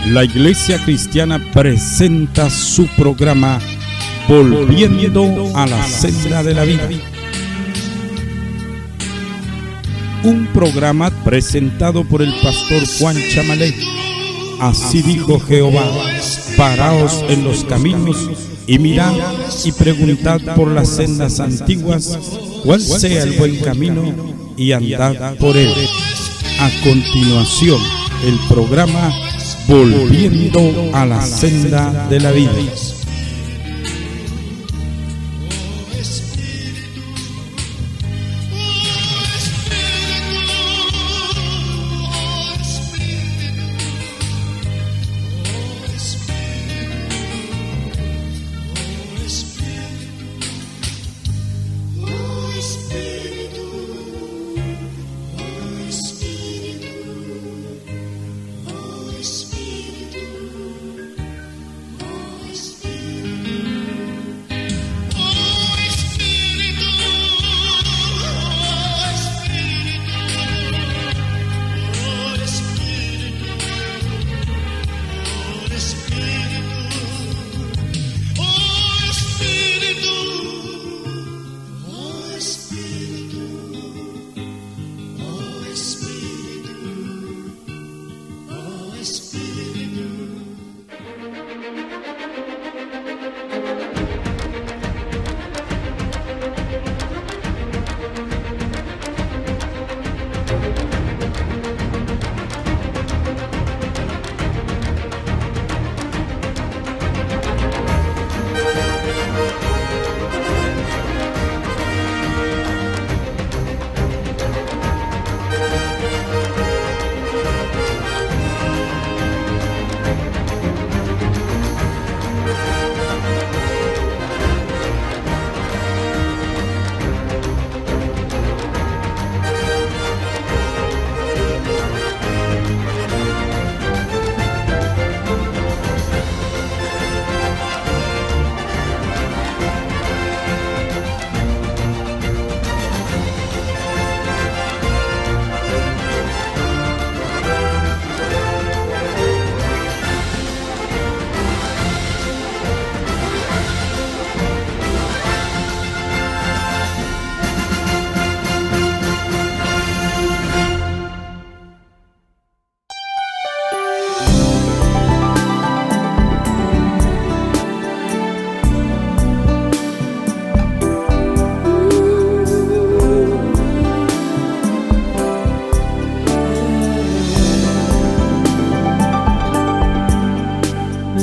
La Iglesia Cristiana presenta su programa Volviendo a la Senda de la Vida. Un programa presentado por el pastor Juan Chamalé. Así dijo Jehová: paraos en los caminos y mirad y preguntad por las sendas antiguas cuál sea el buen camino y andad por él. A continuación, el programa Volviendo a la Senda de la Vida.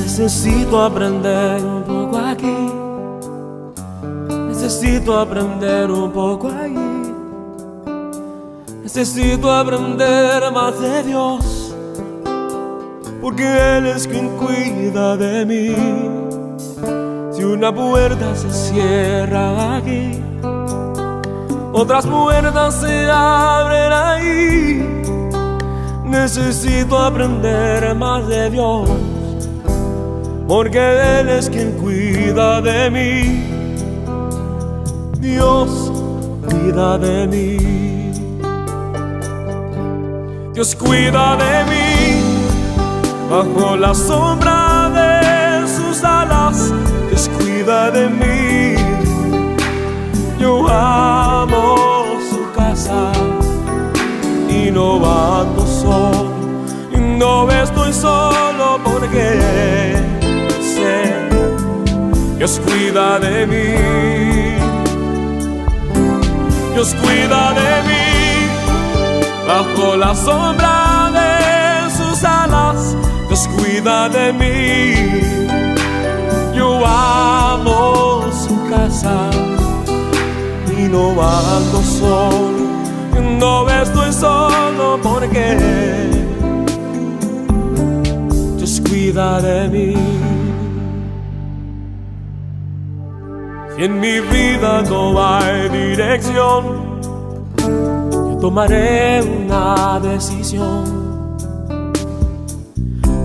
Necesito aprender un poco aquí, necesito aprender un poco allí, necesito aprender más de Dios, porque Él es quien cuida de mí. Si una puerta se cierra aquí, otras puertas se abren ahí. Necesito aprender más de Dios, porque Él es quien cuida de mí. Dios cuida de mí. Dios cuida de mí bajo la sombra de sus alas. Dios cuida de mí. Yo amo su casa y no ando solo, y no estoy solo porque Dios cuida de mí. Dios cuida de mí bajo la sombra de sus alas. Dios cuida de mí. Yo amo su casa y no ando solo, no estoy solo porque Dios cuida de mí. Si en mi vida no hay dirección, yo tomaré una decisión.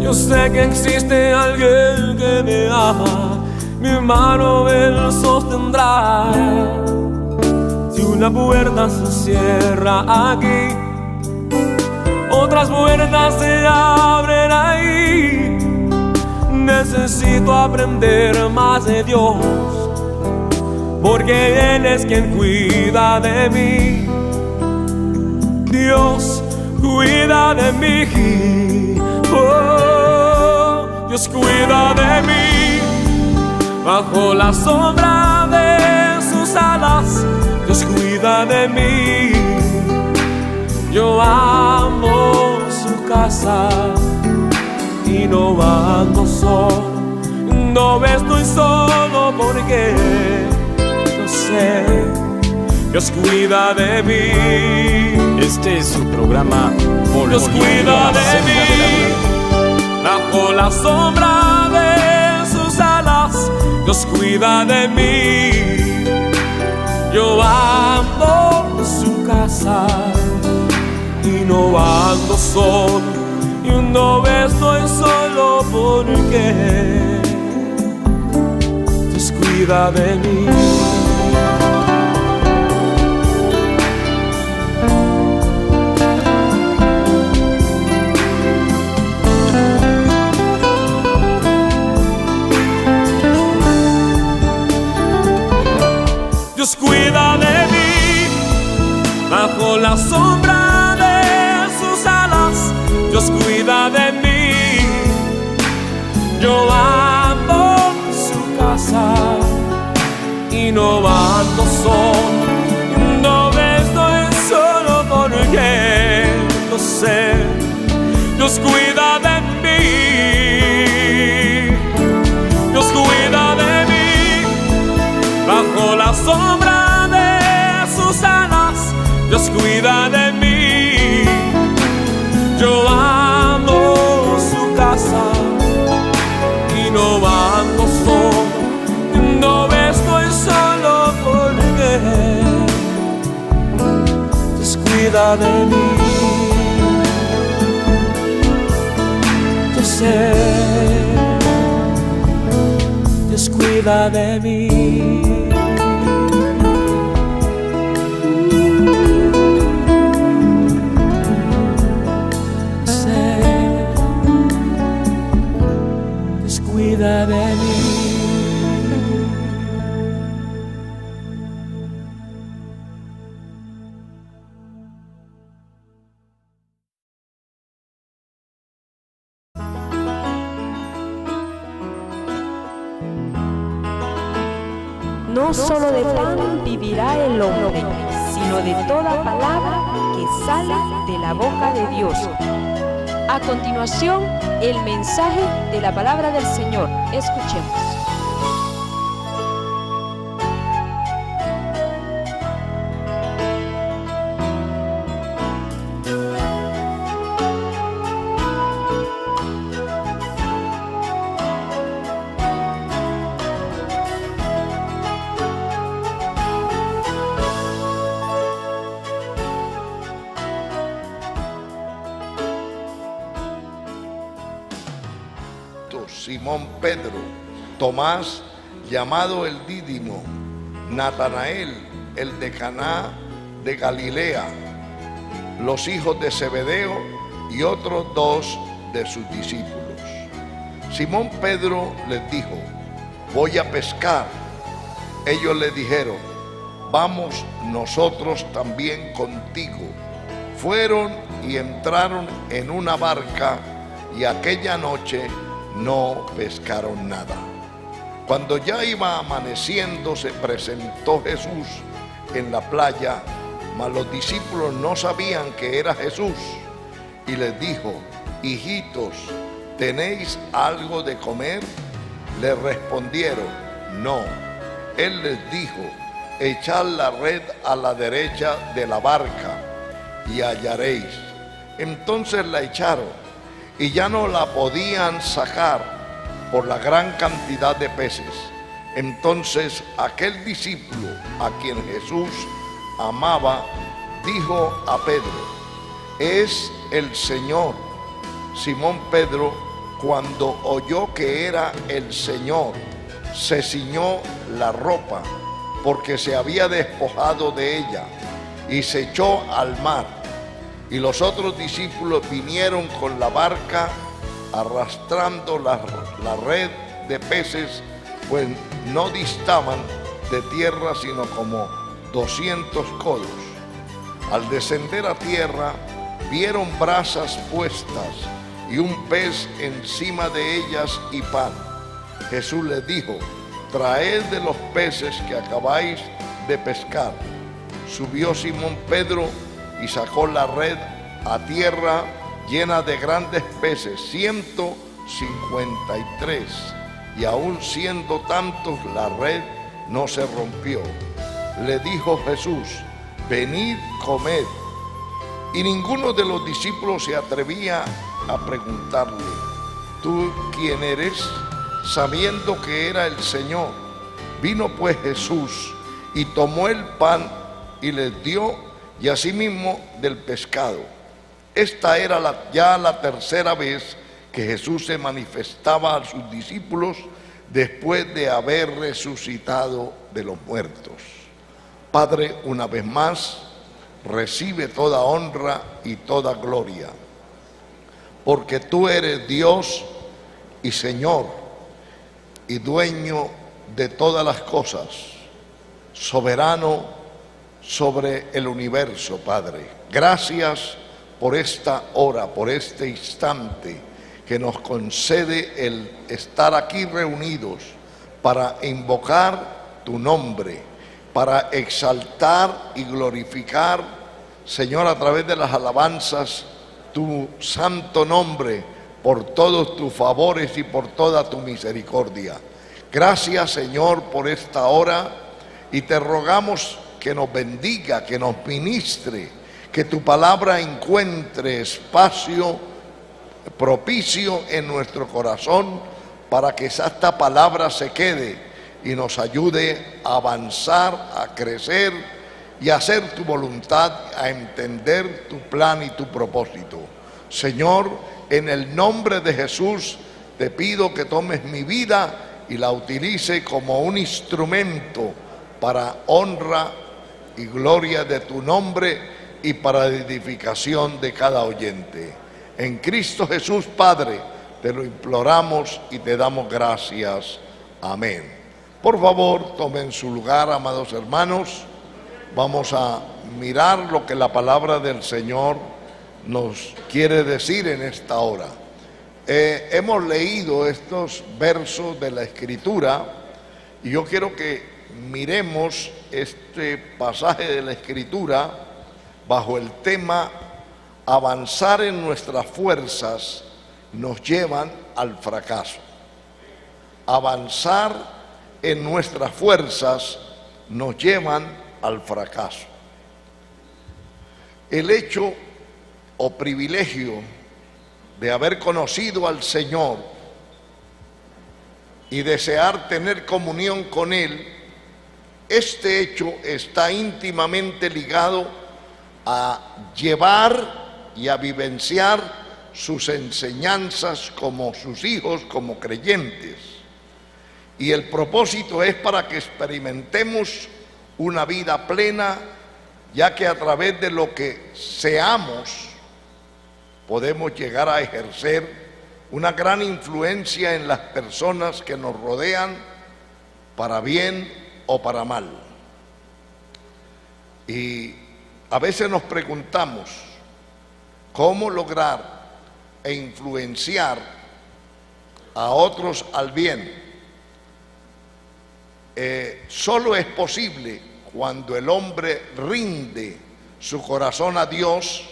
Yo sé que existe alguien que me ama, mi mano Él sostendrá. Si una puerta se cierra aquí, otras puertas se abren ahí. necesito aprender más de Dios, porque Él es quien cuida de mí. Dios cuida de mí, oh, Dios cuida de mí. Bajo la sombra de sus alas, Dios cuida de mí. Yo amo su casa y no ando solo, no estoy solo porque yo sé, Dios cuida de mí. Este es su programa. Dios cuida de mí. Bajo la sombra de sus alas, Dios cuida de mí. Yo amo su casa y no ando solo, y no estoy solo porque Dios cuida de mí. Dios cuida de mí, bajo la sombra de sus alas, Dios cuida de mí. Yo amo su casa y no ando solo, no estoy solo porque yo sé, Dios cuida de mí. Dios cuida de mí. Bajo la sombra de sus alas, Dios cuida de mí. Yo amo su casa y no ando solo, no estoy solo porque Dios cuida de mí. Yo sé, Dios cuida de mí. Cuida de mí. No solo de pan vivirá el hombre, sino de toda palabra que sale de la boca de Dios. A continuación, el mensaje de la palabra del Señor. Escuchemos. Simón Pedro, Tomás, llamado el Dídimo, Natanael, el de Caná de Galilea, los hijos de Zebedeo y otros dos de sus discípulos. Simón Pedro les dijo: voy a pescar. Ellos le dijeron: vamos nosotros también contigo. Fueron y entraron en una barca y aquella noche no pescaron nada. Cuando ya iba amaneciendo, se presentó Jesús en la playa, mas los discípulos no sabían que era Jesús. Y les dijo: hijitos, ¿tenéis algo de comer? Le respondieron: no. Él les dijo: echad la red a la derecha de la barca y hallaréis. Entonces la echaron y ya no la podían sacar por la gran cantidad de peces. Entonces aquel discípulo a quien Jesús amaba dijo a Pedro: es el Señor. Simón Pedro, cuando oyó que era el Señor, se ciñó la ropa, porque se había despojado de ella, y se echó al mar. Y los otros discípulos vinieron con la barca, arrastrando la red de peces, pues no distaban de tierra sino como 200 codos. Al descender a tierra, vieron brasas puestas y un pez encima de ellas y pan. Jesús les dijo: traed de los peces que acabáis de pescar. Subió Simón Pedro y sacó la red a tierra llena de grandes peces, 153, y aun siendo tantos, la red no se rompió. Le dijo Jesús: venid, comed. Y ninguno de los discípulos se atrevía a preguntarle: ¿tú quién eres?, sabiendo que era el Señor. Vino pues Jesús y tomó el pan y les dio, y asimismo del pescado. Esta era ya la tercera vez que Jesús se manifestaba a sus discípulos después de haber resucitado de los muertos. Padre, una vez más, recibe toda honra y toda gloria, porque tú eres Dios y Señor y dueño de todas las cosas, soberano sobre el universo, Padre. Gracias por esta hora, por este instante que nos concede el estar aquí reunidos para invocar tu nombre, para exaltar y glorificar, Señor, a través de las alabanzas, tu santo nombre, por todos tus favores y por toda tu misericordia. Gracias, Señor, por esta hora, y te rogamos que nos bendiga, que nos ministre, que tu palabra encuentre espacio propicio en nuestro corazón para que esta palabra se quede y nos ayude a avanzar, a crecer y a hacer tu voluntad, a entender tu plan y tu propósito. Señor, en el nombre de Jesús te pido que tomes mi vida y la utilice como un instrumento para honra y gloria de tu nombre y para edificación de cada oyente. En Cristo Jesús, Padre, te lo imploramos y te damos gracias. Amén. Por favor, tomen su lugar, amados hermanos. Vamos a mirar lo que la palabra del Señor nos quiere decir en esta hora. Hemos leído estos versos de la Escritura y yo quiero que miremos este pasaje de la Escritura bajo el tema: avanzar en nuestras fuerzas nos llevan al fracaso. Avanzar en nuestras fuerzas nos llevan al fracaso. El hecho o privilegio de haber conocido al Señor y desear tener comunión con Él, este hecho está íntimamente ligado a llevar y a vivenciar sus enseñanzas como sus hijos, como creyentes. Y el propósito es para que experimentemos una vida plena, ya que a través de lo que seamos podemos llegar a ejercer una gran influencia en las personas que nos rodean, para bien o para mal. Y a veces nos preguntamos cómo lograr e influenciar a otros al bien. Solo es posible cuando el hombre rinde su corazón a Dios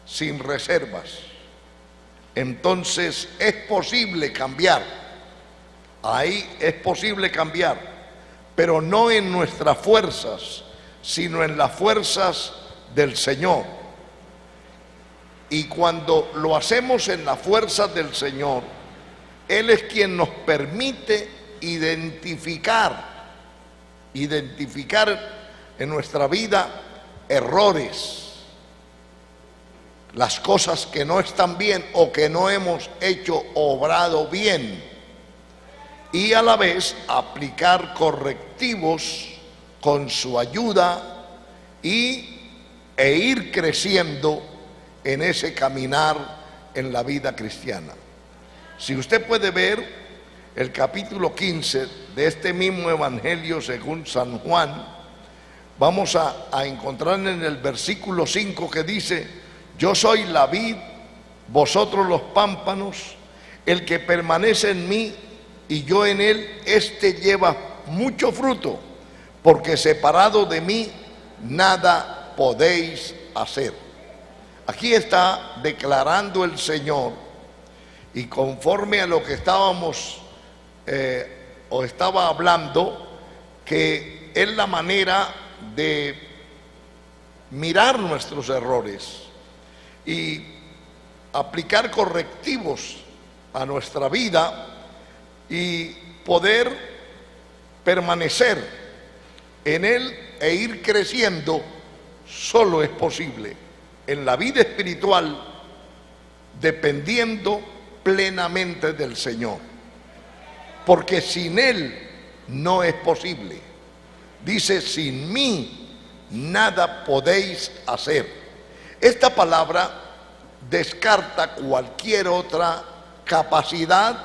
sin reservas. Entonces es posible cambiar. Ahí es posible cambiar, pero no en nuestras fuerzas, sino en las fuerzas del Señor. Y cuando lo hacemos en las fuerzas del Señor, Él es quien nos permite identificar en nuestra vida errores, las cosas que no están bien o que no hemos hecho o obrado bien, y a la vez aplicar correctivos con su ayuda e ir creciendo en ese caminar en la vida cristiana. Si usted puede ver el capítulo 15 de este mismo Evangelio según San Juan, vamos a encontrar en el versículo 5 que dice: yo soy la vid, vosotros los pámpanos, el que permanece en mí y yo en él, éste lleva mucho fruto, porque separado de mí nada podéis hacer. Aquí está declarando el Señor, y conforme a lo que estábamos o estaba hablando, que es la manera de mirar nuestros errores y aplicar correctivos a nuestra vida y poder permanecer en él e ir creciendo. Solo es posible en la vida espiritual dependiendo plenamente del Señor, porque sin él no es posible. Dice: sin mí nada podéis hacer. Esta palabra descarta cualquier otra capacidad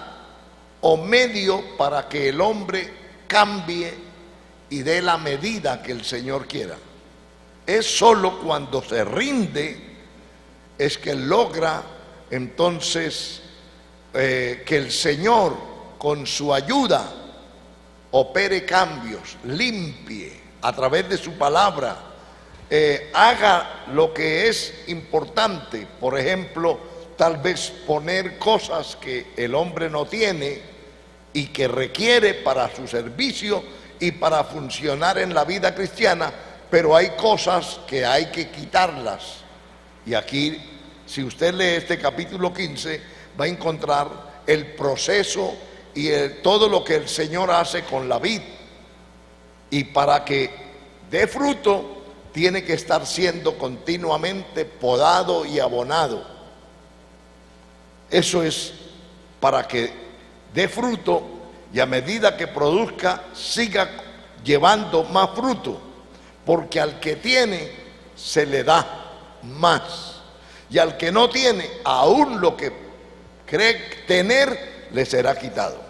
o medio para que el hombre cambie y dé la medida que el Señor quiera. Es solo cuando se rinde es que logra entonces que el Señor con su ayuda opere cambios, limpie a través de su palabra, haga lo que es importante. Por ejemplo, tal vez poner cosas que el hombre no tiene y que requiere para su servicio y para funcionar en la vida cristiana, pero hay cosas que hay que quitarlas. Y aquí, si usted lee este capítulo 15, va a encontrar el proceso y todo lo que el Señor hace con la vid. Y para que dé fruto, tiene que estar siendo continuamente podado y abonado. Eso es para que dé fruto, y a medida que produzca, siga llevando más fruto, porque al que tiene se le da más, y al que no tiene, aún lo que cree tener le será quitado.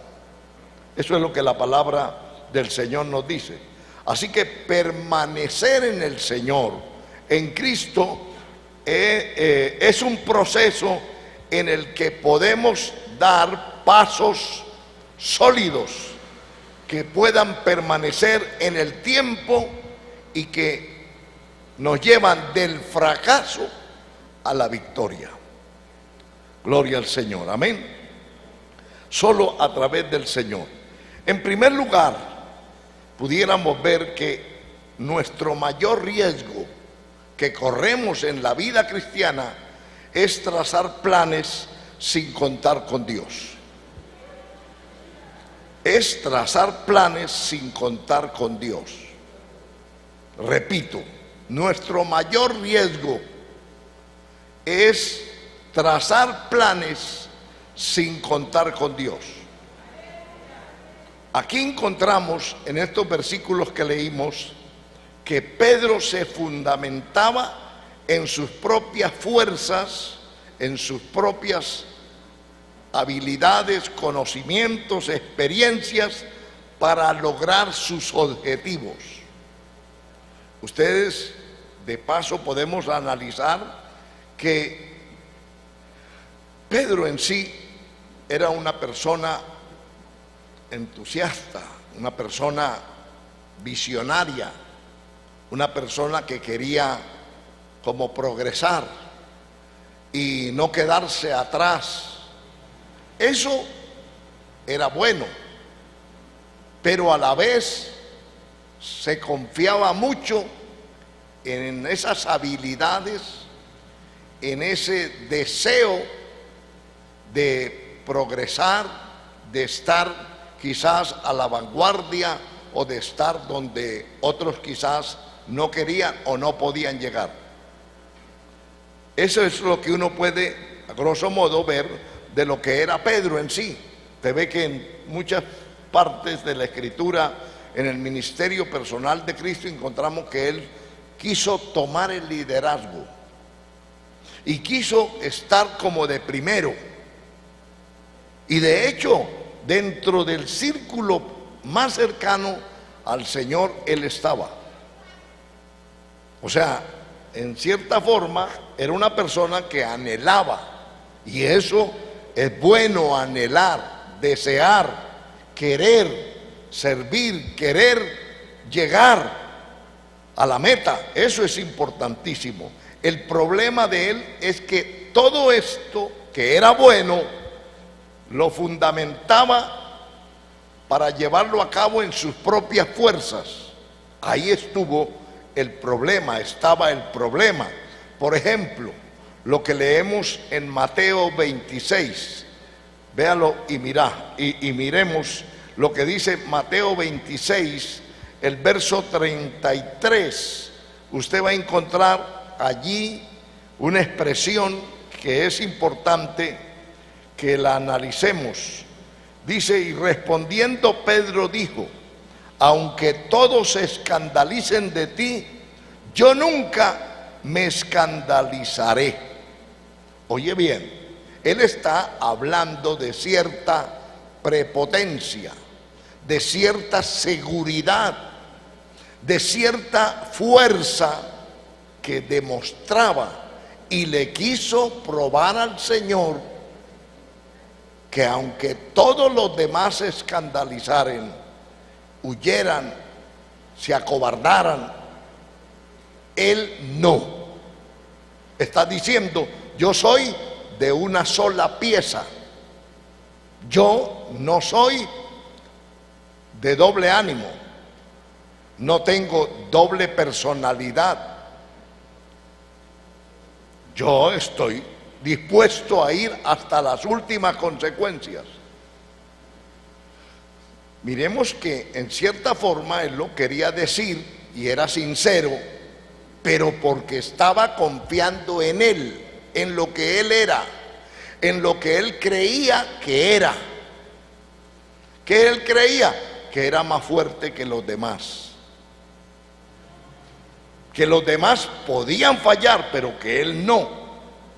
Eso es lo que la palabra del Señor nos dice. Así que permanecer en el Señor, en Cristo, es un proceso en el que podemos dar pasos sólidos que puedan permanecer en el tiempo y que nos llevan del fracaso a la victoria. Gloria al Señor, amén. Solo a través del Señor. En primer lugar, pudiéramos ver que nuestro mayor riesgo que corremos en la vida cristiana es trazar planes sin contar con Dios. Es trazar planes sin contar con Dios. Repito, nuestro mayor riesgo es trazar planes sin contar con Dios. Aquí encontramos en estos versículos que leímos que Pedro se fundamentaba en sus propias fuerzas, en sus propias habilidades, conocimientos, experiencias para lograr sus objetivos. Ustedes, de paso, podemos analizar que Pedro en sí era una persona entusiasta, una persona visionaria, una persona que quería como progresar y no quedarse atrás. Eso era bueno, pero a la vez se confiaba mucho en esas habilidades, en ese deseo de progresar, de estar quizás a la vanguardia o de estar donde otros quizás no querían o no podían llegar. Eso es lo que uno puede, a grosso modo, ver de lo que era Pedro en sí. Te ve que en muchas partes de la Escritura, en el ministerio personal de Cristo, encontramos que él quiso tomar el liderazgo y quiso estar como de primero. Y de hecho, dentro del círculo más cercano al Señor él estaba. O sea, en cierta forma era una persona que anhelaba, y eso es bueno, anhelar, desear, querer servir, querer llegar a la meta. Eso es importantísimo. El problema de él es que todo esto que era bueno lo fundamentaba para llevarlo a cabo en sus propias fuerzas. Ahí estuvo el problema, estaba el problema. Por ejemplo, lo que leemos en Mateo 26, véalo y miremos lo que dice Mateo 26, el verso 33. Usted va a encontrar allí una expresión que es importante que la analicemos. Dice: y respondiendo Pedro dijo: aunque todos se escandalicen de ti, yo nunca me escandalizaré. Oye bien, él está hablando de cierta prepotencia, de cierta seguridad, de cierta fuerza que demostraba, y le quiso probar al Señor que aunque todos los demás se escandalizaren, huyeran, se acobardaran, él no. Está diciendo: yo soy de una sola pieza, yo no soy de doble ánimo, no tengo doble personalidad, yo estoy dispuesto a ir hasta las últimas consecuencias. Miremos que en cierta forma él lo quería decir y era sincero, pero porque estaba confiando en él, en lo que él era, en lo que él creía que era. Que él creía que era más fuerte que los demás, que los demás podían fallar, pero que él no.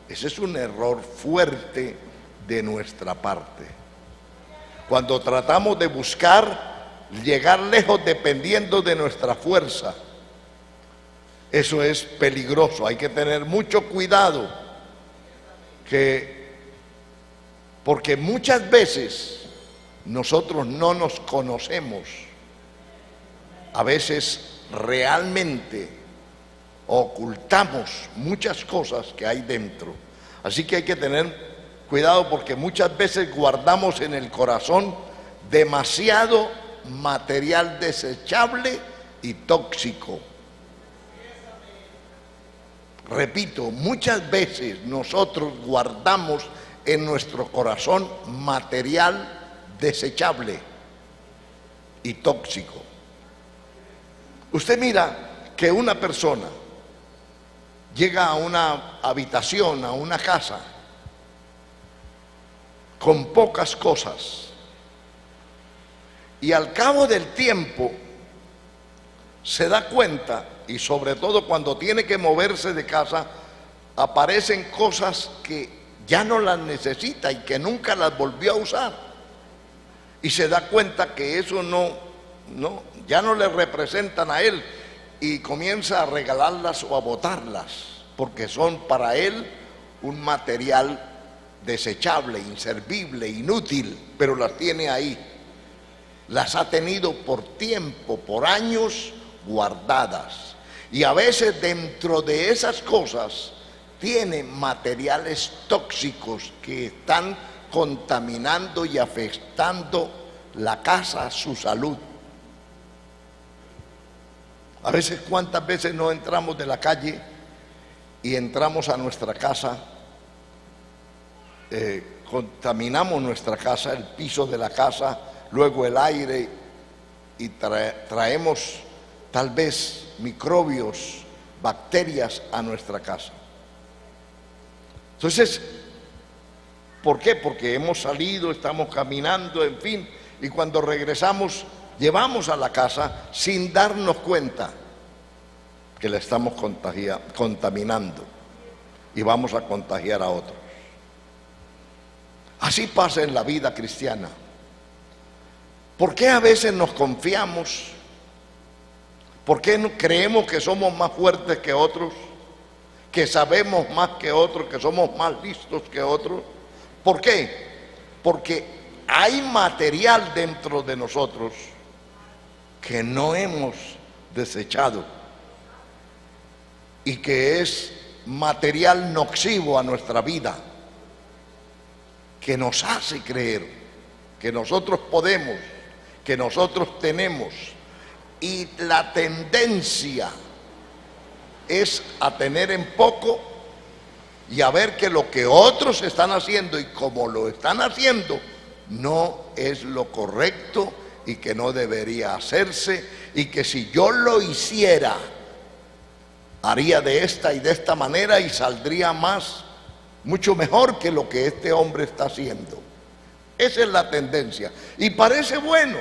Ese es un error fuerte de nuestra parte. Cuando tratamos de buscar llegar lejos dependiendo de nuestra fuerza, eso es peligroso. Hay que tener mucho cuidado, porque muchas veces nosotros no nos conocemos. A veces realmente ocultamos muchas cosas que hay dentro. Así que hay que tener cuidado, porque muchas veces guardamos en el corazón demasiado material desechable y tóxico. Repito, muchas veces nosotros guardamos en nuestro corazón material desechable y tóxico. Usted mira que una persona llega a una habitación, a una casa, con pocas cosas, y al cabo del tiempo se da cuenta, y sobre todo cuando tiene que moverse de casa, aparecen cosas que ya no las necesita y que nunca las volvió a usar, y se da cuenta que eso ya no le representan a él, y comienza a regalarlas o a botarlas, porque son para él un material desechable, inservible, inútil, pero las tiene ahí. Las ha tenido por tiempo, por años guardadas, y a veces dentro de esas cosas tiene materiales tóxicos que están contaminando y afectando la casa, su salud. A veces, ¿cuántas veces no entramos de la calle y entramos a nuestra casa, contaminamos nuestra casa, el piso de la casa, luego el aire, y traemos tal vez microbios, bacterias a nuestra casa? Entonces, ¿por qué? Porque hemos salido, estamos caminando, en fin, y cuando regresamos llevamos a la casa sin darnos cuenta que la estamos contaminando, y vamos a contagiar a otros. Así pasa en la vida cristiana. ¿Por qué a veces nos confiamos? ¿Por qué no creemos que somos más fuertes que otros? ¿Que sabemos más que otros? ¿Que somos más listos que otros? ¿Por qué? Porque hay material dentro de nosotros que no hemos desechado y que es material nocivo a nuestra vida, que nos hace creer que nosotros podemos, que nosotros tenemos, y la tendencia es a tener en poco y a ver que lo que otros están haciendo y como lo están haciendo no es lo correcto y que no debería hacerse, y que si yo lo hiciera haría de esta y de esta manera y saldría mucho mejor que lo que este hombre está haciendo. Esa es la tendencia y parece bueno.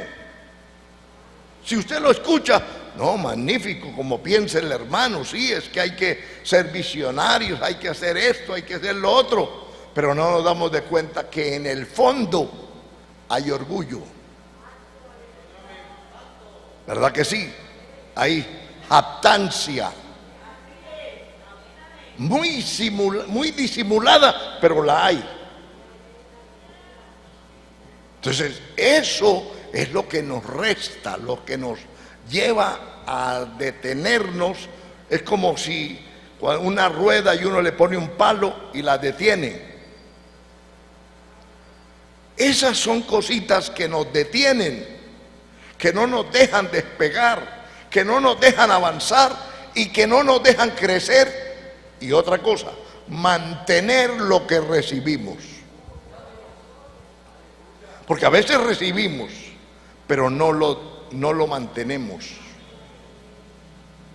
Si usted lo escucha, no, magnífico, como piensa el hermano, sí, es que hay que ser visionarios, hay que hacer esto, hay que hacer lo otro, pero no nos damos de cuenta que en el fondo hay orgullo. ¿Verdad que sí? Hay jactancia, muy disimulada, pero la hay. Entonces, eso es lo que nos resta, lo que nos lleva a detenernos. Es como si una rueda y uno le pone un palo y la detiene. Esas son cositas que nos detienen, que no nos dejan despegar, que no nos dejan avanzar y que no nos dejan crecer. Y otra cosa, mantener lo que recibimos. Porque a veces recibimos, pero no lo mantenemos.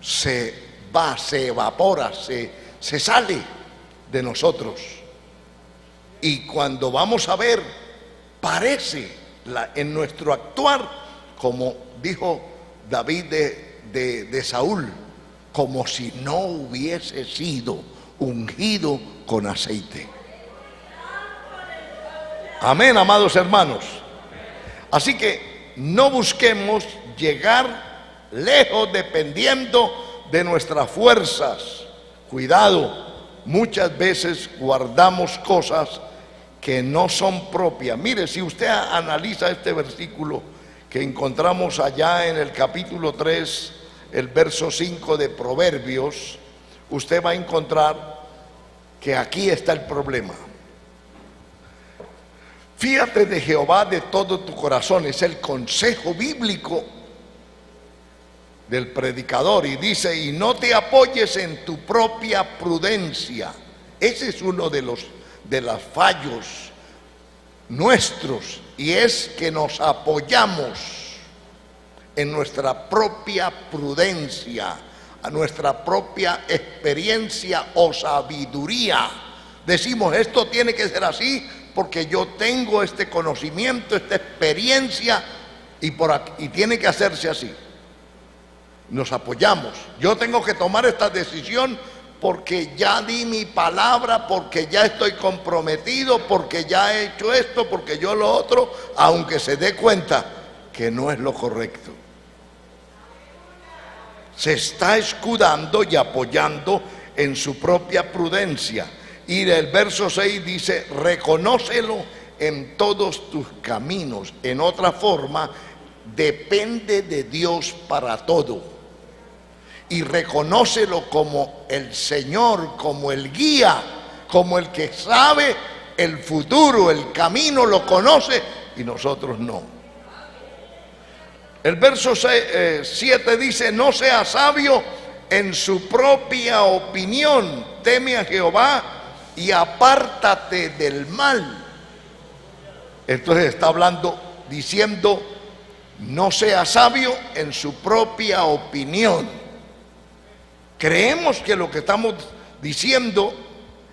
Se va, se evapora, se sale de nosotros. Y cuando vamos a ver, parece en nuestro actuar, como dijo David de Saúl, como si no hubiese sido ungido con aceite. Amén, amados hermanos. Así que no busquemos llegar lejos dependiendo de nuestras fuerzas. Cuidado, muchas veces guardamos cosas que no son propias. Mire, si usted analiza este versículo que encontramos allá en el capítulo 3, el verso 5 de Proverbios, usted va a encontrar que aquí está el problema. Fíate de Jehová de todo tu corazón, es el consejo bíblico del predicador, y dice: y no te apoyes en tu propia prudencia. Ese es uno de los fallos nuestros, y es que nos apoyamos en nuestra propia prudencia, a nuestra propia experiencia o sabiduría. Decimos, esto tiene que ser así porque yo tengo este conocimiento, esta experiencia, y tiene que hacerse así. Nos apoyamos. Yo tengo que tomar esta decisión porque ya di mi palabra, porque ya estoy comprometido, porque ya he hecho esto, porque yo lo otro, aunque se dé cuenta que no es lo correcto. Se está escudando y apoyando en su propia prudencia. Y el verso 6 dice: reconócelo en todos tus caminos. En otra forma, depende de Dios para todo. Y reconócelo como el Señor, como el guía, como el que sabe el futuro, el camino lo conoce y nosotros no. El verso 7 dice: no seas sabio en su propia opinión, teme a Jehová y apártate del mal. Entonces está hablando, diciendo: no sea sabio en su propia opinión. Creemos que lo que estamos diciendo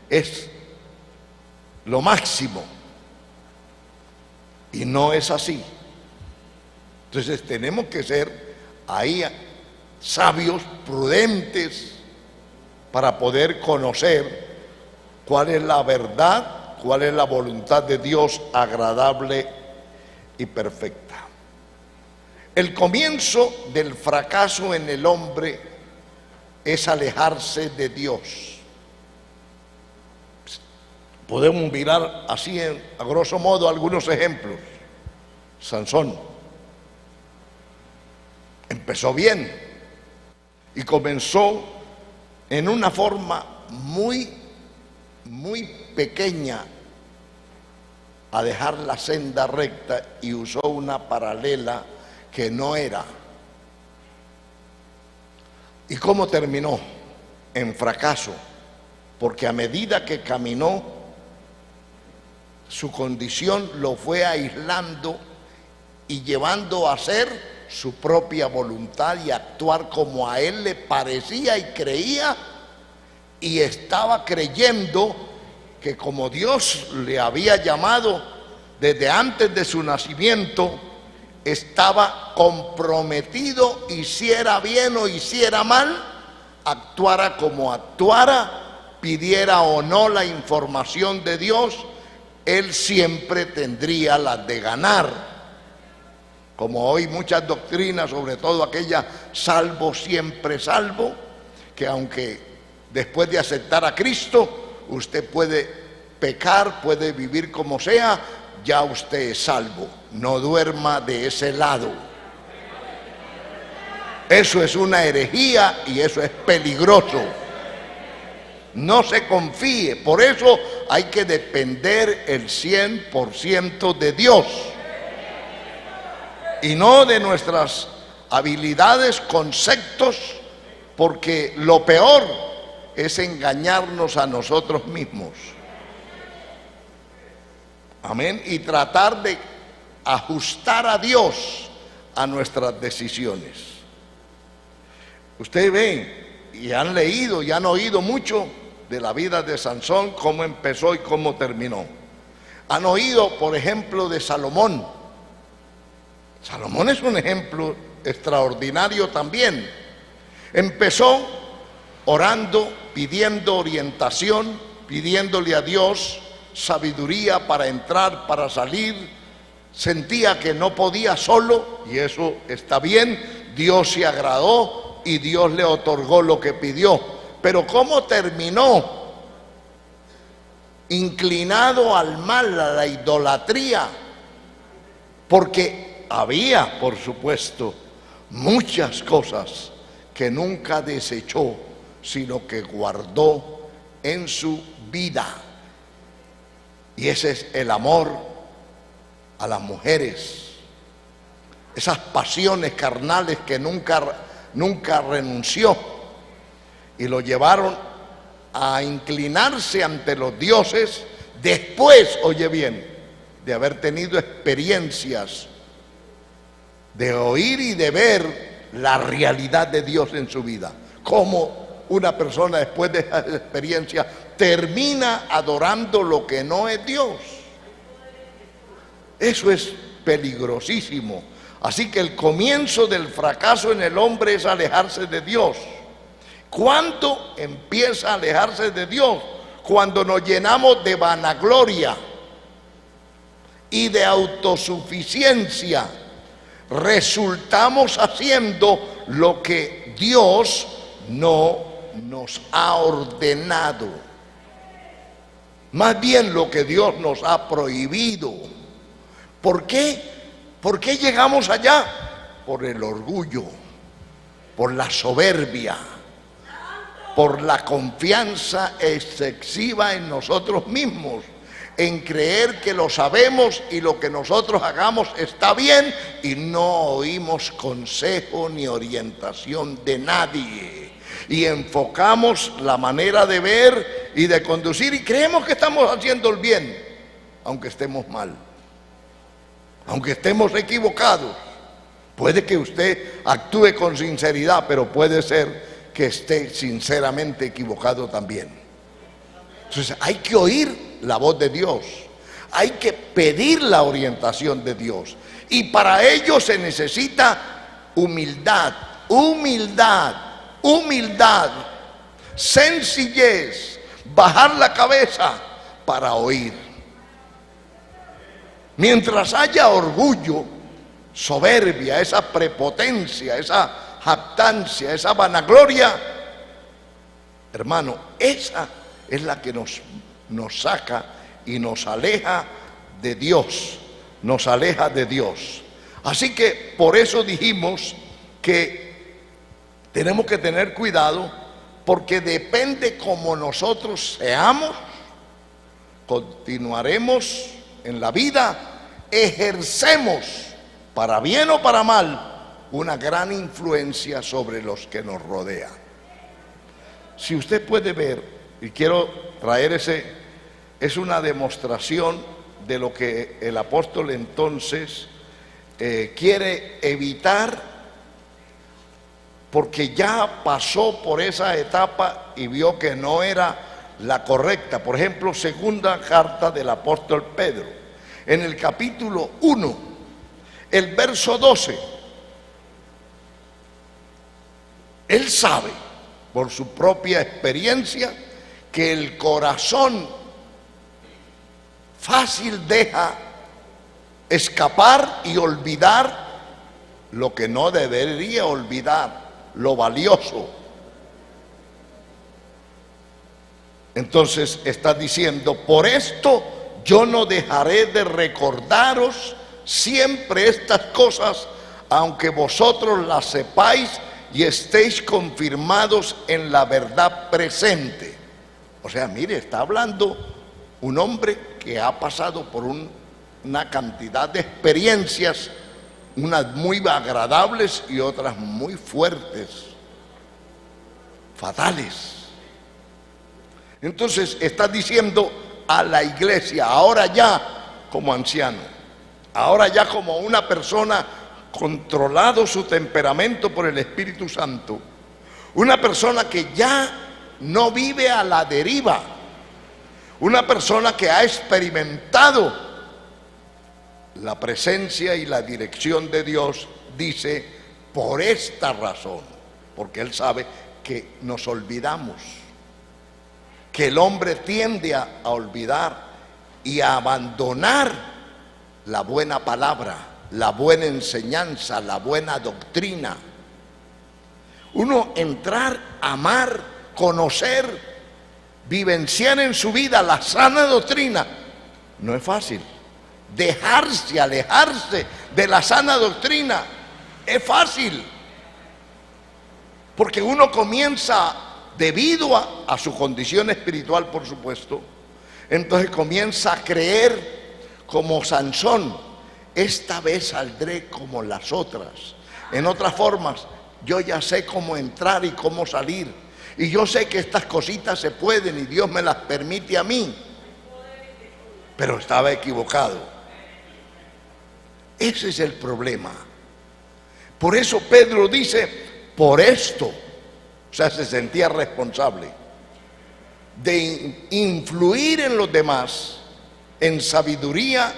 es lo máximo, y no es así. Entonces tenemos que ser ahí sabios, prudentes, para poder conocer cuál es la verdad, cuál es la voluntad de Dios agradable y perfecta. El comienzo del fracaso en el hombre es alejarse de Dios. Podemos mirar así, a grosso modo, algunos ejemplos. Sansón empezó bien y comenzó en una forma muy pequeña a dejar la senda recta y usó una paralela que no era. ¿Y cómo terminó? En fracaso, porque a medida que caminó, su condición lo fue aislando y llevando a hacer su propia voluntad y actuar como a él le parecía y creía, y estaba creyendo que como Dios le había llamado desde antes de su nacimiento, estaba comprometido, hiciera bien o hiciera mal, actuara como actuara, pidiera o no la información de Dios, él siempre tendría las de ganar. Como hoy muchas doctrinas, sobre todo aquella salvo siempre salvo, que aunque después de aceptar a Cristo usted puede pecar, puede vivir como sea, ya usted es salvo. No duerma de ese lado. Eso es una herejía y eso es peligroso. No se confíe. Por eso hay que depender el 100% de Dios y no de nuestras habilidades, conceptos, porque lo peor es engañarnos a nosotros mismos. Amén. Y tratar de ajustar a Dios a nuestras decisiones. Ustedes ven y han leído y han oído mucho de la vida de Sansón, cómo empezó y cómo terminó. Han oído, por ejemplo, de Salomón. Salomón es un ejemplo extraordinario también. Empezó orando, pidiendo orientación, pidiéndole a Dios sabiduría para entrar, para salir. Sentía que no podía solo, y eso está bien. Dios se agradó y Dios le otorgó lo que pidió. Pero ¿cómo terminó? Inclinado al mal, a la idolatría, porque había, por supuesto, muchas cosas que nunca desechó, sino que guardó en su vida. Y ese es el amor a las mujeres, esas pasiones carnales que nunca renunció, y lo llevaron a inclinarse ante los dioses después, oye bien, de haber tenido experiencias, de oír y de ver la realidad de Dios en su vida. Cómo una persona después de esa experiencia termina adorando lo que no es Dios. Eso es peligrosísimo. Así que el comienzo del fracaso en el hombre es alejarse de Dios. ¿Cuándo empieza a alejarse de Dios? Cuando nos llenamos de vanagloria y de autosuficiencia. Resultamos haciendo lo que Dios no nos ha ordenado, más bien lo que Dios nos ha prohibido. ¿Por qué? ¿Por qué llegamos allá? Por el orgullo, por la soberbia, por la confianza excesiva en nosotros mismos, en creer que lo sabemos y lo que nosotros hagamos está bien, y no oímos consejo ni orientación de nadie, y enfocamos la manera de ver y de conducir y creemos que estamos haciendo el bien, aunque estemos mal, aunque estemos equivocados. Puede que usted actúe con sinceridad, pero puede ser que esté sinceramente equivocado también. Entonces hay que oír la voz de Dios, hay que pedir la orientación de Dios, y para ello se necesita humildad, sencillez, bajar la cabeza para oír. Mientras haya orgullo, soberbia, esa prepotencia, esa jactancia, esa vanagloria, hermano, esa es la que nos saca y nos aleja de Dios, nos aleja de Dios. Así que por eso dijimos que tenemos que tener cuidado, porque depende cómo nosotros seamos, continuaremos en la vida, ejercemos, para bien o para mal, una gran influencia sobre los que nos rodean. Si usted puede ver, y quiero traer es una demostración de lo que el apóstol entonces quiere evitar, porque ya pasó por esa etapa y vio que no era la correcta. Por ejemplo, segunda carta del apóstol Pedro, en el capítulo 1, el verso 12, él sabe por su propia experiencia que el corazón fácil deja escapar y olvidar lo que no debería olvidar, lo valioso. Entonces está diciendo: por esto yo no dejaré de recordaros siempre estas cosas, aunque vosotros las sepáis y estéis confirmados en la verdad presente. O sea, mire, está hablando un hombre que ha pasado por una cantidad de experiencias, unas muy agradables y otras muy fuertes, fatales. Entonces está diciendo a la iglesia, ahora ya como anciano, ahora ya como una persona controlado su temperamento por el Espíritu Santo, una persona que ya no vive a la deriva, una persona que ha experimentado la presencia y la dirección de Dios, dice: por esta razón, porque él sabe que nos olvidamos, que el hombre tiende a olvidar y a abandonar la buena palabra, la buena enseñanza, la buena doctrina. Uno entrar, amar, conocer, vivenciar en su vida la sana doctrina, no es fácil. Dejarse, alejarse de la sana doctrina es fácil, porque uno comienza, debido a su condición espiritual, por supuesto, entonces comienza a creer como Sansón: esta vez saldré como las otras. En otras formas, yo ya sé cómo entrar y cómo salir, y yo sé que estas cositas se pueden y Dios me las permite a mí. Pero estaba equivocado. Ese es el problema. Por eso Pedro dice: por esto, o sea, se sentía responsable de influir en los demás en sabiduría,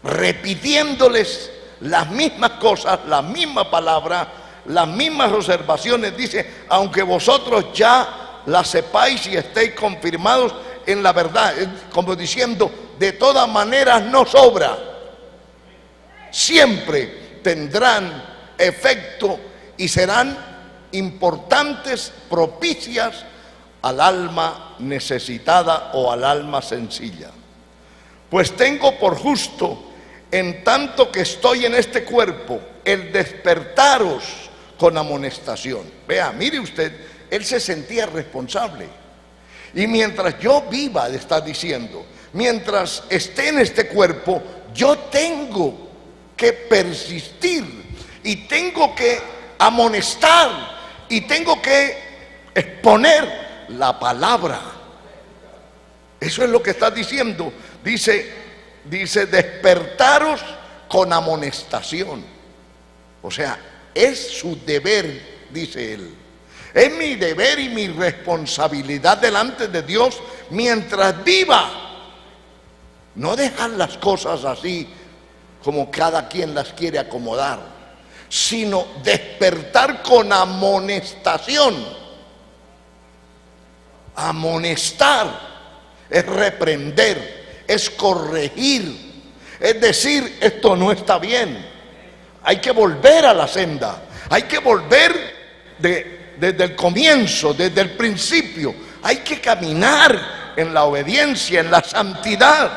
repitiéndoles las mismas cosas, la misma palabra, las mismas observaciones. Dice: aunque vosotros ya las sepáis y estéis confirmados en la verdad, como diciendo, de todas maneras no sobra, siempre tendrán efecto y serán importantes, propicias al alma necesitada o al alma sencilla. Pues tengo por justo, en tanto que estoy en este cuerpo, el despertaros con amonestación. Vea, mire usted, él se sentía responsable. Y mientras yo viva, está diciendo, mientras esté en este cuerpo, yo tengo que persistir y tengo que amonestar y tengo que exponer la palabra. Eso es lo que está diciendo. Dice despertaros con amonestación. O sea, es su deber, dice él. Es mi deber y mi responsabilidad delante de Dios mientras viva. No dejar las cosas así como cada quien las quiere acomodar, sino despertar con amonestación. Amonestar es reprender, es corregir, es decir, esto no está bien. Hay que volver a la senda. Hay que volver desde el comienzo, desde el principio. Hay que caminar en la obediencia, en la santidad.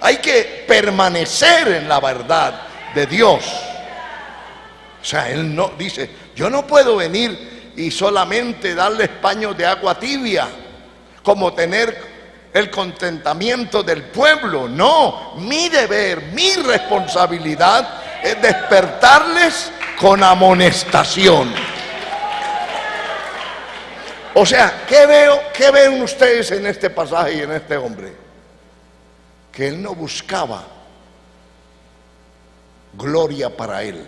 Hay que permanecer en la verdad de Dios. O sea, Él no dice, yo no puedo venir y solamente darles paños de agua tibia, como tener el contentamiento del pueblo. No, mi deber, mi responsabilidad es despertarles con amonestación. O sea, ¿qué ven ustedes en este pasaje y en este hombre? Que él no buscaba gloria para él,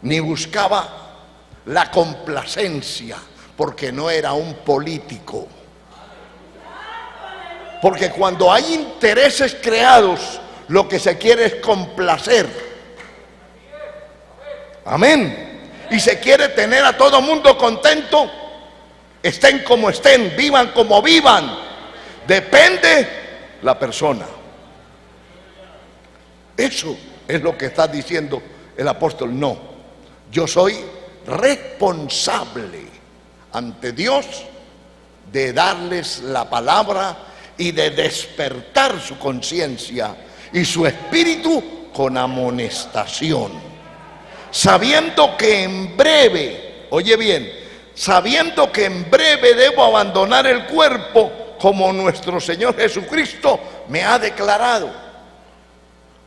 ni buscaba la complacencia, porque no era un político. Porque cuando hay intereses creados, lo que se quiere es complacer. Amén. Y se quiere tener a todo mundo contento. Estén como estén, vivan como vivan. Depende la persona. Eso es lo que está diciendo el apóstol. No, yo soy responsable ante Dios de darles la palabra y de despertar su conciencia y su espíritu con amonestación, sabiendo que en breve, oye bien, sabiendo que en breve debo abandonar el cuerpo, como nuestro Señor Jesucristo me ha declarado.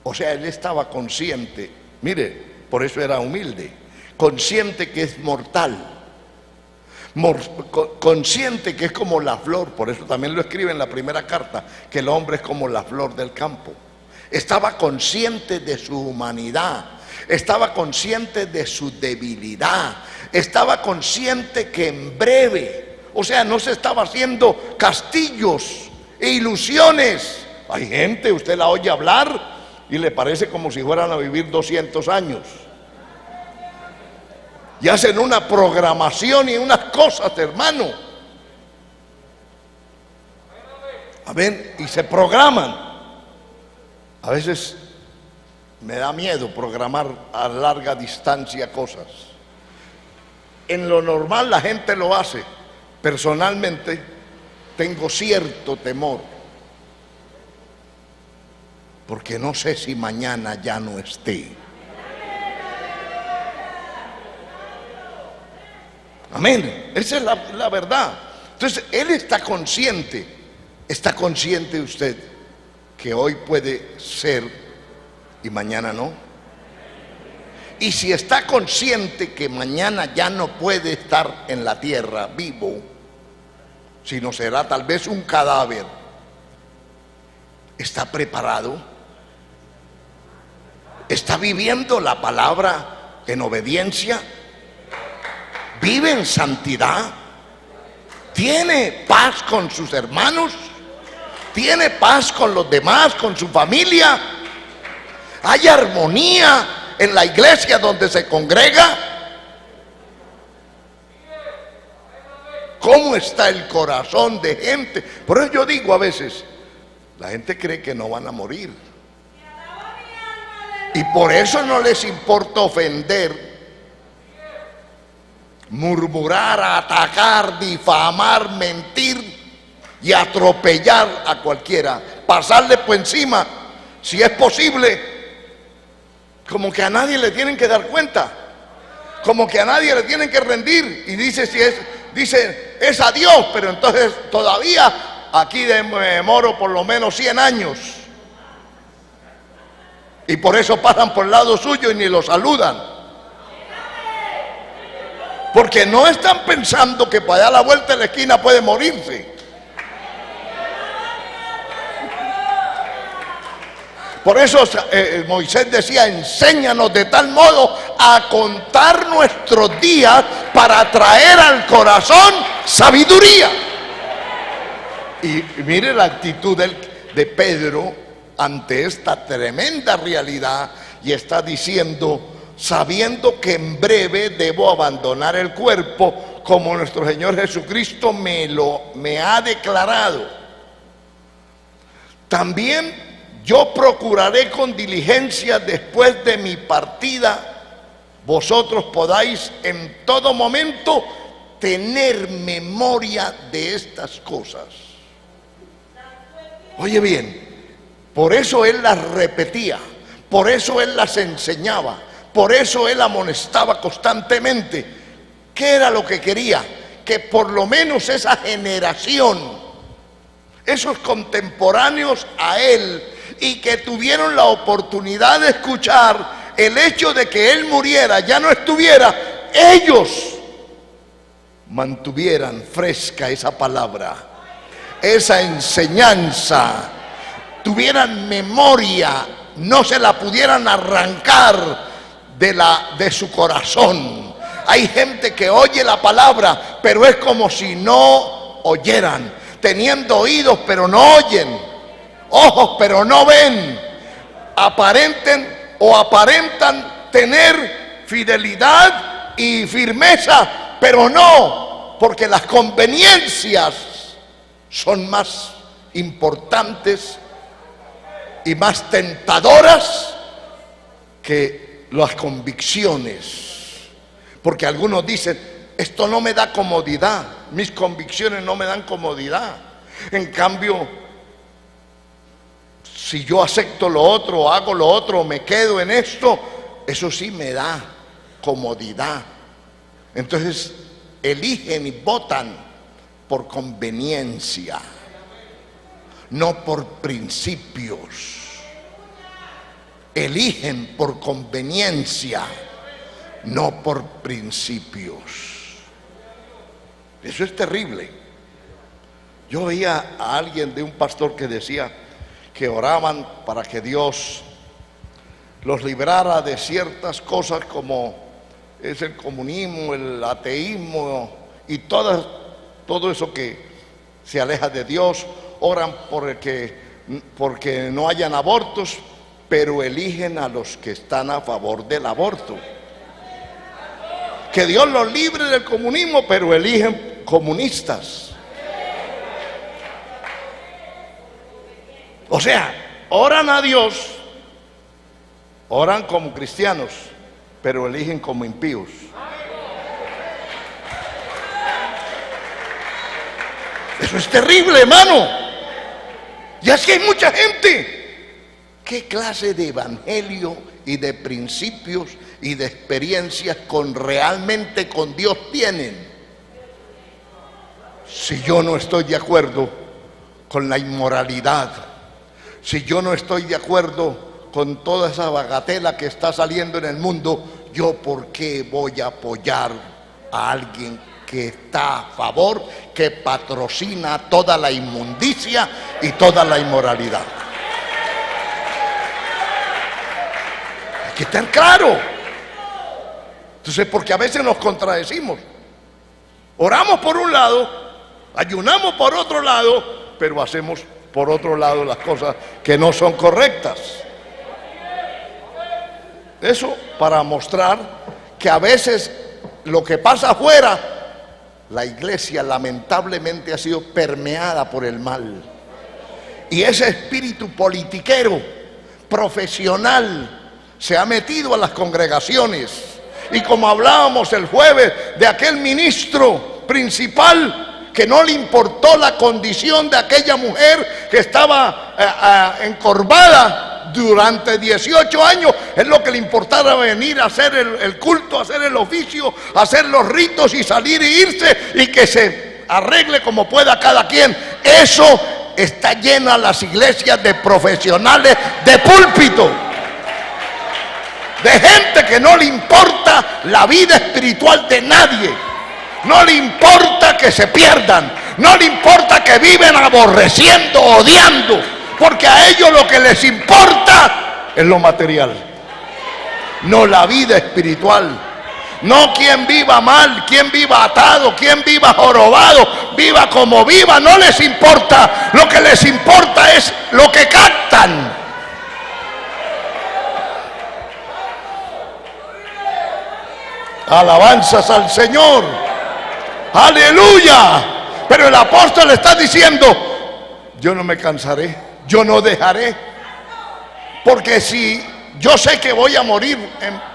O sea, él estaba consciente, mire, por eso era humilde, consciente que es mortal, consciente que es como la flor. Por eso también lo escribe en la primera carta, que el hombre es como la flor del campo. Estaba consciente de su humanidad, estaba consciente de su debilidad, estaba consciente que en breve, o sea, no se estaba haciendo castillos e ilusiones. Hay gente, usted la oye hablar y le parece como si fueran a vivir 200 años. Y hacen una programación y unas cosas, hermano. Amén. Y se programan. A veces me da miedo programar a larga distancia cosas. En lo normal la gente lo hace. Personalmente tengo cierto temor, porque no sé si mañana ya no esté. Amén. Esa es la verdad. Entonces, él está consciente usted que hoy puede ser y mañana no. Y si está consciente que mañana ya no puede estar en la tierra vivo, sino será tal vez un cadáver, ¿está preparado? ¿Está viviendo la palabra en obediencia? ¿Vive en santidad? ¿Tiene paz con sus hermanos? ¿Tiene paz con los demás, con su familia? ¿Hay armonía en la iglesia donde se congrega? ¿Cómo está el corazón de gente? Por eso yo digo a veces, la gente cree que no van a morir, y por eso no les importa ofender, murmurar, atacar, difamar, mentir y atropellar a cualquiera, pasarle por encima, si es posible, como que a nadie le tienen que dar cuenta, como que a nadie le tienen que rendir. Y dice, es a Dios, pero entonces todavía aquí demoro por lo menos 100 años, y por eso pasan por el lado suyo y ni lo saludan, porque no están pensando que para allá a la vuelta de la esquina puede morirse. Por eso Moisés decía, enséñanos de tal modo a contar nuestros días para traer al corazón sabiduría. Y mire la actitud de Pedro ante esta tremenda realidad, y está diciendo, sabiendo que en breve debo abandonar el cuerpo, como nuestro Señor Jesucristo me ha declarado. También yo procuraré con diligencia después de mi partida, vosotros podáis en todo momento tener memoria de estas cosas. Oye bien, por eso él las repetía, por eso él las enseñaba, por eso él amonestaba constantemente. ¿Qué era lo que quería? Que por lo menos esa generación, esos contemporáneos a él, y que tuvieron la oportunidad de escuchar el hecho de que él muriera, ya no estuviera, ellos mantuvieran fresca esa palabra, esa enseñanza, tuvieran memoria, no se la pudieran arrancar de su corazón. Hay gente que oye la palabra, pero es como si no oyeran, teniendo oídos pero no oyen, ojos pero no ven, aparentan tener fidelidad y firmeza, pero no, porque las conveniencias son más importantes y más tentadoras que las convicciones. Porque algunos dicen, esto no me da comodidad, mis convicciones no me dan comodidad. En cambio, si yo acepto lo otro, hago lo otro, me quedo en esto, eso sí me da comodidad. Entonces eligen y votan por conveniencia, no por principios. Eligen por conveniencia, no por principios. Eso es terrible. Yo veía a alguien de un pastor que decía que oraban para que Dios los librara de ciertas cosas como es el comunismo, el ateísmo y todo eso que se aleja de Dios. Oran porque no hayan abortos, pero eligen a los que están a favor del aborto. Que Dios los libre del comunismo, pero eligen comunistas. O sea, oran a Dios, oran como cristianos, pero eligen como impíos. Eso es terrible, hermano. Y así hay mucha gente. ¿Qué clase de evangelio y de principios y de experiencias realmente con Dios tienen? Si yo no estoy de acuerdo con la inmoralidad, si yo no estoy de acuerdo con toda esa bagatela que está saliendo en el mundo, ¿yo por qué voy a apoyar a alguien que está a favor, que patrocina toda la inmundicia y toda la inmoralidad? Hay que estar claro. Entonces, porque a veces nos contradecimos. Oramos por un lado, ayunamos por otro lado, pero hacemos por otro lado las cosas que no son correctas. Eso para mostrar que a veces lo que pasa afuera, la iglesia lamentablemente ha sido permeada por el mal. Y ese espíritu politiquero, profesional, se ha metido a las congregaciones. Y como hablábamos el jueves de aquel ministro principal que no le importó la condición de aquella mujer que estaba encorvada durante 18 años, es lo que le importaba venir a hacer el culto, a hacer el oficio, a hacer los ritos y salir e irse y que se arregle como pueda cada quien. Eso está llena las iglesias de profesionales de púlpito, de gente que no le importa la vida espiritual de nadie, no le importa que se pierdan, no le importa que viven aborreciendo, odiando, porque a ellos lo que les importa es lo material, no la vida espiritual, no quien viva mal, quien viva atado, quien viva jorobado, viva como viva, no les importa. Lo que les importa es lo que captan. Alabanzas al Señor, aleluya. Pero el apóstol está diciendo: yo no me cansaré, yo no dejaré Porque si yo sé que voy a morir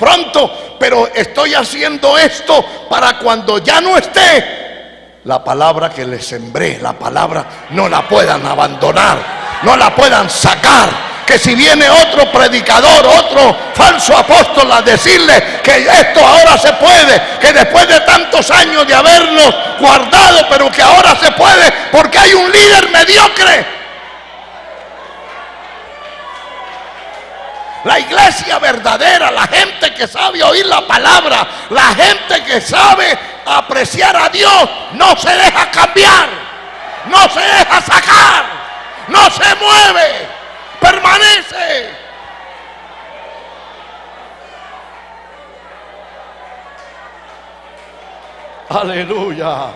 pronto, pero estoy haciendo esto para cuando ya no esté, la palabra que les sembré, la palabra no la puedan abandonar, no la puedan sacar. Que si viene otro predicador, otro falso apóstol a decirle que esto ahora se puede, que después de tantos años de habernos guardado, pero que ahora se puede porque hay un líder mediocre. La iglesia verdadera, la gente que sabe oír la palabra, la gente que sabe apreciar a Dios, no se deja cambiar, no se deja sacar, no se mueve, permanece. Aleluya.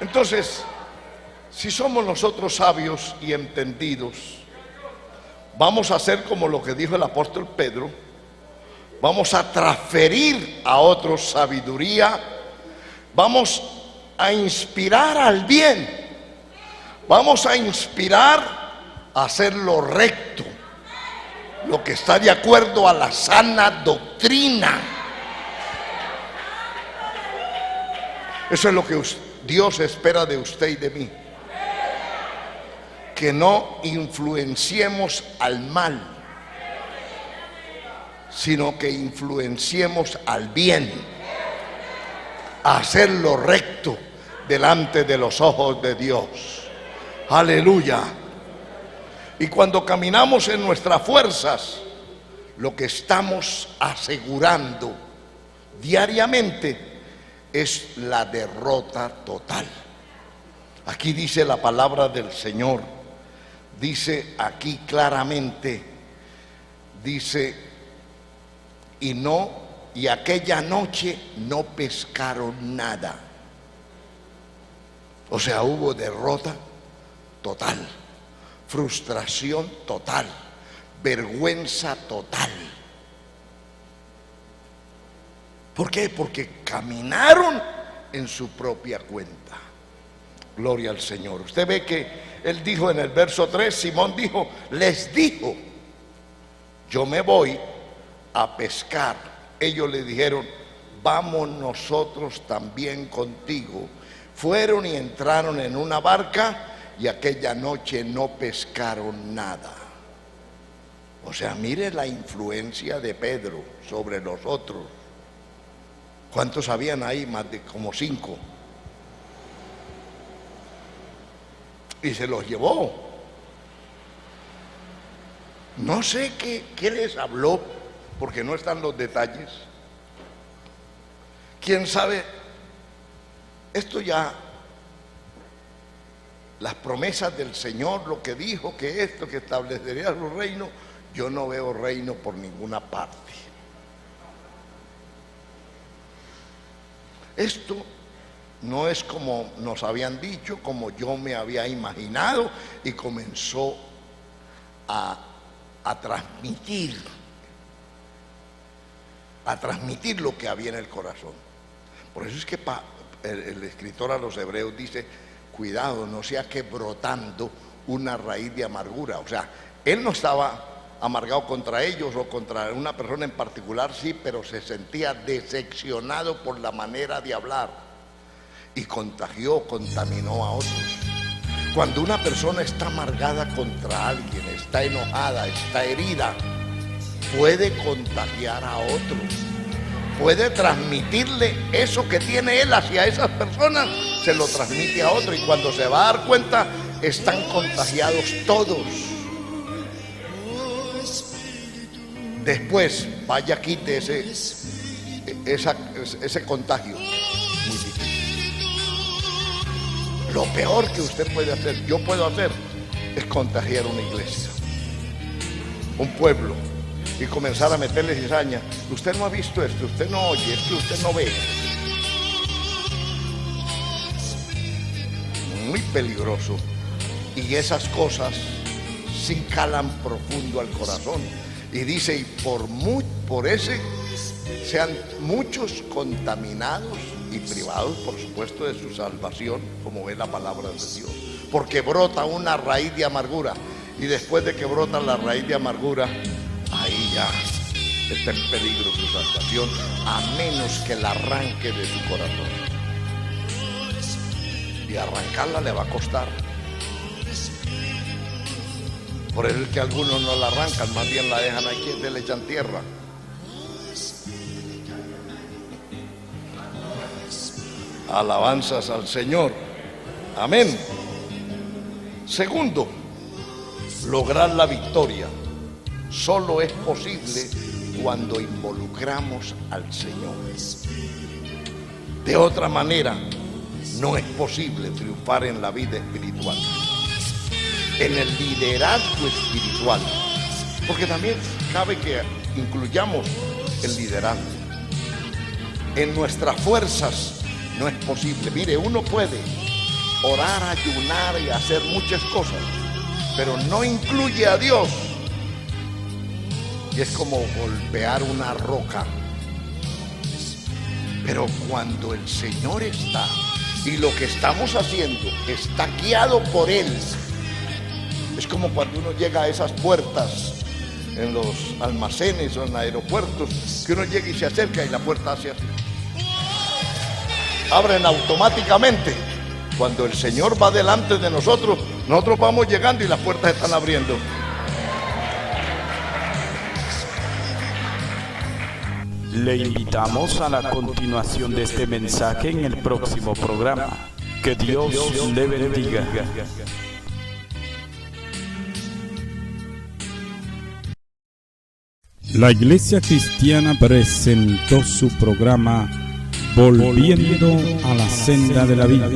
Entonces, si somos nosotros sabios y entendidos, vamos a hacer como lo que dijo el apóstol Pedro. Vamos a transferir a otros sabiduría. Vamos a inspirar al bien. Vamos a inspirar a hacer lo recto, lo que está de acuerdo a la sana doctrina. Eso es lo que Dios espera de usted y de mí. Que no influenciemos al mal, sino que influenciemos al bien, a hacer lo recto delante de los ojos de Dios. Aleluya. Y cuando caminamos en nuestras fuerzas, lo que estamos asegurando diariamente es la derrota total. Aquí dice la palabra del Señor. Dice aquí claramente, dice, y aquella noche no pescaron nada. O sea, hubo derrota total, frustración total, vergüenza total. ¿Por qué? Porque caminaron en su propia cuenta. Gloria al Señor. Usted ve que él dijo en el verso 3, Simón dijo, les dijo, yo me voy a pescar. Ellos le dijeron, vamos nosotros también contigo. Fueron y entraron en una barca y aquella noche no pescaron nada. O sea, mire la influencia de Pedro sobre los otros. ¿Cuántos habían ahí? Más de como 5. Y se los llevó. No sé qué les habló, porque no están los detalles. ¿Quién sabe? Esto ya, las promesas del Señor, lo que dijo, que esto, que establecería su reino, yo no veo reino por ninguna parte. Esto no es como nos habían dicho, como yo me había imaginado, y comenzó a transmitir lo que había en el corazón. Por eso es que el escritor a los Hebreos dice, cuidado, no sea que brotando una raíz de amargura. O sea, él no estaba amargado contra ellos o contra una persona en particular, sí, pero se sentía decepcionado por la manera de hablar y contaminó a otros. Cuando una persona está amargada contra alguien, está enojada, está herida, puede contagiar a otros, puede transmitirle eso que tiene él hacia esas personas, se lo transmite a otro, y cuando se va a dar cuenta están contagiados todos. Después vaya, quite ese contagio. Muy difícil. Lo peor que usted puede hacer, yo puedo hacer, es contagiar una iglesia, un pueblo, y comenzar a meterle cizaña. Usted no ha visto esto, usted no oye esto, usted no ve. Muy peligroso. Y esas cosas sí calan profundo al corazón. Y dice, y por ese sean muchos contaminados y privados, por supuesto, de su salvación, como ve la palabra de Dios. Porque brota una raíz de amargura. y después de que brota la raíz de amargura, ahí ya está en peligro su salvación, a menos que la arranque de su corazón. Y arrancarla le va a costar. Por eso es que algunos no la arrancan, más bien la dejan aquí y le echan tierra. Alabanzas al Señor. Amén. Segundo, lograr la victoria solo es posible cuando involucramos al Señor. De otra manera, no es posible triunfar en la vida espiritual, en el liderazgo espiritual, porque también cabe que incluyamos el liderazgo. En nuestras fuerzas no es posible. Mire, uno puede orar, ayunar y hacer muchas cosas, pero no incluye a Dios. Y es como golpear una roca. Pero cuando el Señor está y lo que estamos haciendo está guiado por Él, es como cuando uno llega a esas puertas en los almacenes o en aeropuertos, que uno llega y se acerca y la puerta hace así. Abren automáticamente. Cuando el Señor va delante de nosotros, nosotros vamos llegando y las puertas están abriendo. Le invitamos a la continuación de este mensaje en el próximo programa. Que Dios le bendiga. La Iglesia Cristiana presentó su programa Volviendo a la Senda de la Vida.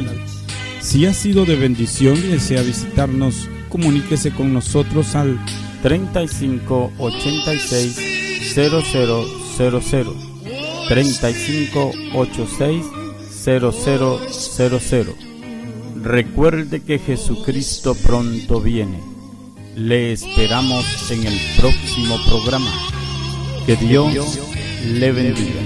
Si ha sido de bendición y desea visitarnos, comuníquese con nosotros al 3586 0000 3586 0000. Recuerde que Jesucristo pronto viene. Le esperamos en el próximo programa. Que Dios le bendiga.